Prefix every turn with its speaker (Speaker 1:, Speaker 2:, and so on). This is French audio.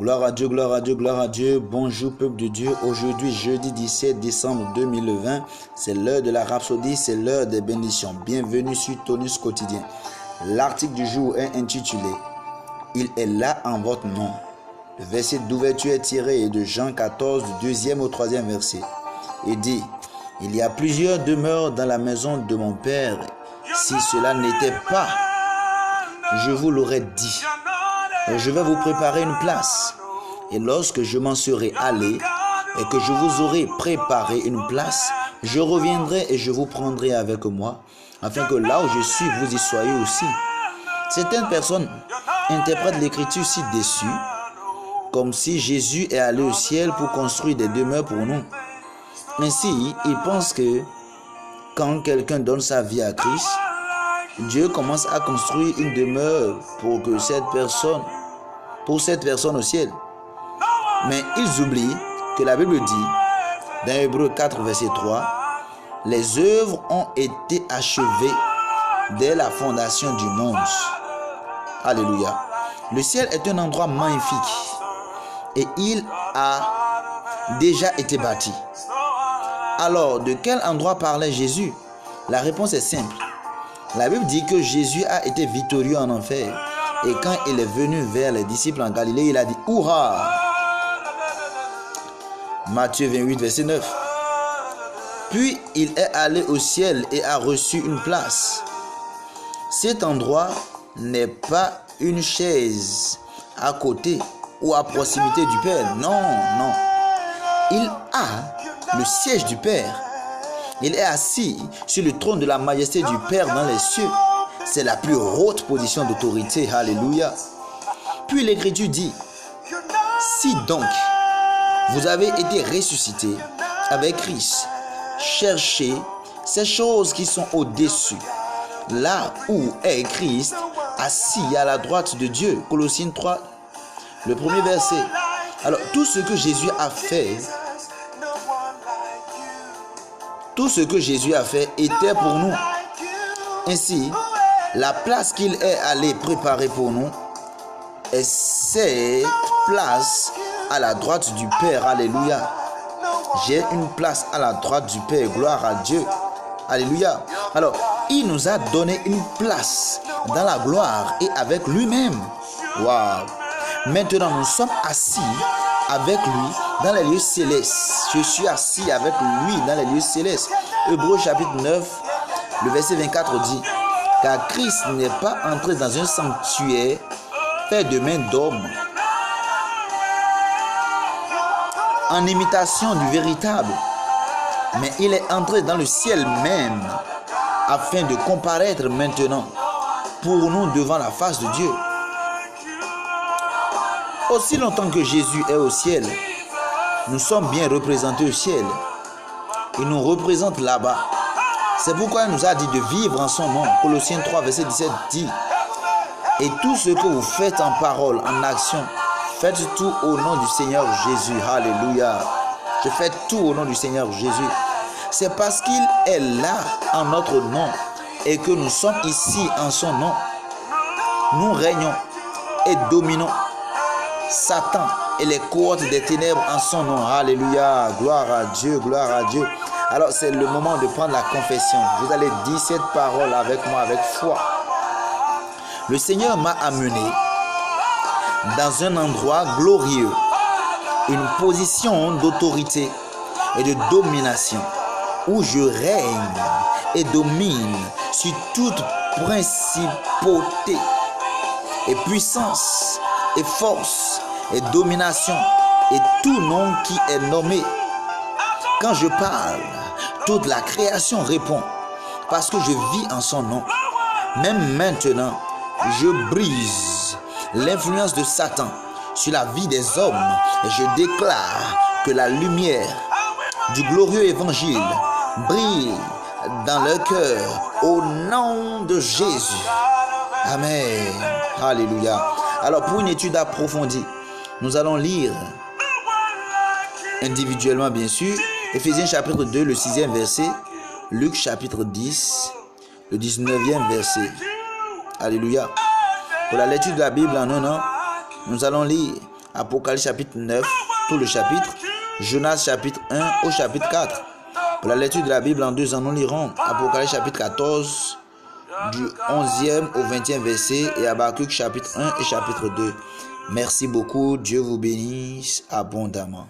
Speaker 1: Gloire à Dieu, gloire à Dieu, gloire à Dieu. Bonjour peuple de Dieu. Aujourd'hui, jeudi 17 décembre 2020, c'est l'heure de la rhapsodie, c'est l'heure des bénédictions. Bienvenue sur Tonus Quotidien. L'article du jour est intitulé « Il est là en votre nom ». Le verset d'ouverture est tiré de Jean 14, du 2e au 3e verset. Il dit « Il y a plusieurs demeures dans la maison de mon Père. Si cela n'était pas, je vous l'aurais dit. Je vais vous préparer une place. Et lorsque je m'en serai allé et que je vous aurai préparé une place, je reviendrai et je vous prendrai avec moi, afin que là où je suis, vous y soyez aussi. » Certaines personnes interprètent l'écriture ci-dessus comme si Jésus est allé au ciel pour construire des demeures pour nous. Ainsi, ils pensent que quand quelqu'un donne sa vie à Christ, Dieu commence à construire une demeure pour cette personne au ciel. Mais ils oublient que la Bible dit, dans Hébreux 4, verset 3, « Les œuvres ont été achevées dès la fondation du monde. » Alléluia. Le ciel est un endroit magnifique et il a déjà été bâti. Alors, de quel endroit parlait Jésus? La réponse est simple. La Bible dit que Jésus a été victorieux en enfer. Et quand il est venu vers les disciples en Galilée, il a dit « Hurrah !» Matthieu 28, verset 9. Puis il est allé au ciel et a reçu une place. Cet endroit n'est pas une chaise à côté ou à proximité du Père. Non, non. Il a le siège du Père. Il est assis sur le trône de la majesté du Père dans les cieux. C'est la plus haute position d'autorité. Alléluia. Puis l'Écriture dit, si donc vous avez été ressuscités avec Christ, cherchez ces choses qui sont au-dessus, là où est Christ, assis à la droite de Dieu. Colossiens 3, le premier verset. Alors, tout ce que Jésus a fait était pour nous. Ainsi, la place qu'il est allé préparer pour nous est cette place à la droite du Père. Alléluia. J'ai une place à la droite du Père. Gloire à Dieu. Alléluia. Alors, il nous a donné une place dans la gloire et avec lui-même. Waouh. Maintenant, nous sommes assis avec lui dans les lieux célestes. Je suis assis avec lui dans les lieux célestes. Hébreux chapitre 9, le verset 24 dit, car Christ n'est pas entré dans un sanctuaire fait de main d'homme, en imitation du véritable, mais il est entré dans le ciel même, afin de comparaître maintenant pour nous devant la face de Dieu. Aussi longtemps que Jésus est au ciel, nous sommes bien représentés au ciel. Il nous représente là-bas. C'est pourquoi il nous a dit de vivre en son nom. Colossiens 3, verset 17 dit, et tout ce que vous faites en parole, en action, faites tout au nom du Seigneur Jésus. Alléluia. Je fais tout au nom du Seigneur Jésus. C'est parce qu'il est là en notre nom et que nous sommes ici en son nom. Nous régnons et dominons Satan et les cohortes des ténèbres en son nom. Alléluia. Gloire à Dieu, gloire à Dieu. Alors c'est le moment de prendre la confession. Vous allez dire cette parole avec moi, avec foi. Le Seigneur m'a amené dans un endroit glorieux, une position d'autorité et de domination, où je règne et domine sur toute principauté et puissance et force et domination et tout nom qui est nommé. Quand je parle, toute la création répond parce que je vis en son nom. Même maintenant, je brise l'influence de Satan sur la vie des hommes et je déclare que la lumière du glorieux évangile brille dans leur cœur au nom de Jésus. Amen. Alléluia. Alors pour une étude approfondie, nous allons lire individuellement bien sûr Éphésiens chapitre 2, le 6e verset, Luc chapitre 10, le 19e verset. Alléluia. Pour la lecture de la Bible en un an, nous allons lire Apocalypse chapitre 9, tout le chapitre. Jonas chapitre 1 au chapitre 4. Pour la lecture de la Bible en 2 ans, nous lirons Apocalypse chapitre 14, du 11e au 20e verset, et Habakkuk chapitre 1 et chapitre 2. Merci beaucoup. Dieu vous bénisse abondamment.